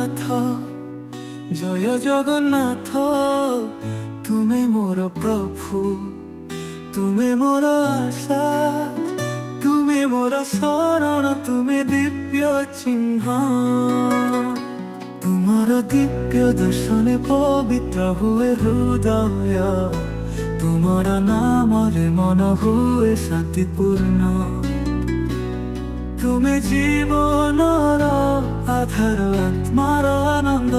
ଜଗନ୍ନାଥ ଜୟ ଜଗନ୍ନାଥ। ତୁମେ ମୋର ପ୍ରଭୁ, ତୁମେ ମୋର ଆଶା, ତୁମେ ମୋର ଶରଣ, ତୁମେ ଦିବ୍ୟ ଚିହ୍ନ। ତୁମର ଦିବ୍ୟ ଦର୍ଶନେ ପବିତ୍ର ହୁଏ ହୃଦୟ, ତୁମର ନାମରେ ମନ ହୁଏ ଶାନ୍ତିପୂର୍ଣ୍ଣ। ତୁମେ ଜୀବନର ଆଧାର, ଆତ୍ମାର ଆନନ୍ଦ,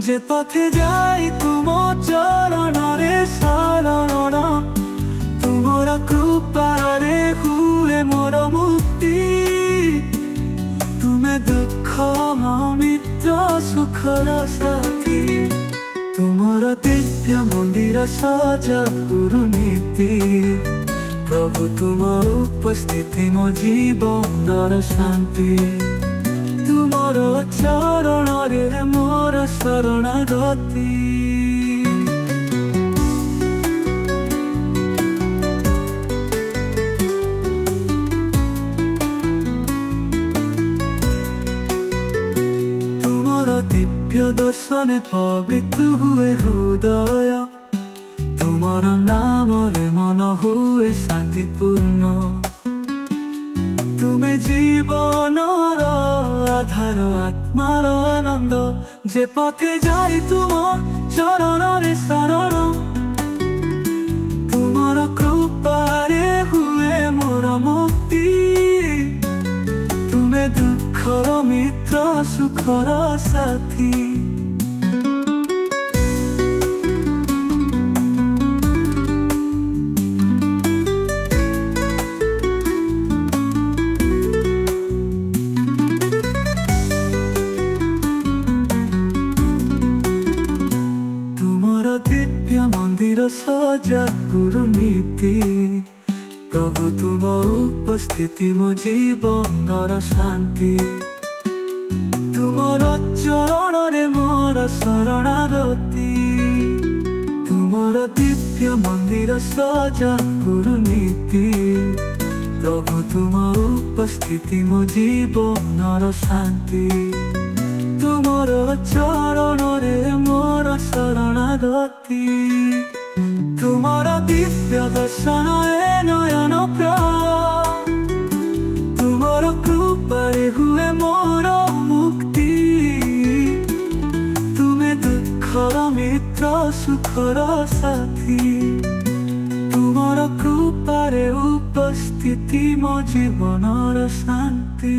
ଯେ ପଥେ ଯାଇ ତୁମ ଚରଣରେ ଶରଣ। ତୁମର କୃପାରେ ହୁଏ ମୋର ମୁକ୍ତି, ତୁମେ ଦୁଃଖ ମିତ୍ର ସୁଖର ସାଥୀ। ତୁମର ଦିବ୍ୟ ମନ୍ଦିର ସଜା ଗୁରୁନୀତି, ପ୍ରଭୁ ତୁମ ଉପସ୍ଥିତି ମୋ ଜୀବନର ଶାନ୍ତି। ତୁମର ଚରଣରେ ମୋର ଶରଣାଗତି। ତୁମର ଦିବ୍ୟ ଦର୍ଶନେ ପବିତ୍ର ହୁଏ ହୃଦୟ, ତୁମର ନାମରେ ମନ ହୁଏ ଶାନ୍ତିପୂର୍ଣ୍ଣ। ତୁମେ ଜୀବନର ଆଧାର, ଆତ୍ମାର ଆନନ୍ଦ, ଯେ ପଥେ ଯାଇ ତୁମ ଚରଣରେ ଶରଣ। ତୁମର କୃପାରେ ହୁଏ ମୋର ମୁକ୍ତି, ତୁମେ ଦୁଃଖର ମିତ୍ର ସୁଖର ସାଥୀ। ଦିବ୍ୟ ମନ୍ଦିର ସଜା ଗୁରୁନୀତି, ପ୍ରଭୁ ତୁମ ଉପସ୍ଥିତି ମୋ ଜୀବନର ଶାନ୍ତି। ତୁମର ଚରଣରେ ମୋର ଶରଣାଗତି। ତୁମର ଦିବ୍ୟ ମନ୍ଦିର ସଜା ଗୁରୁନୀତି, ପ୍ରଭୁ ତୁମ ଉପସ୍ଥିତି ମୋ ଜୀବନର ଶାନ୍ତି। ତୁମର ଚରଣରେ ମୋର ଶରଣାଗତି। ତୁମର ଦିବ୍ୟ ଦର୍ଶନ ଏ ନୟନ ପ୍ରାଣ, ତୁମର କୃପାରେ ହୁଏ ମୋର ମୁକ୍ତି। ତୁମେ ଦୁଃଖର ମିତ୍ର ସୁଖର ସାଥୀ, ତୁମର କୃପାରେ ଉପସ୍ଥିତି ମୋ ଜୀବନର ଶାନ୍ତି।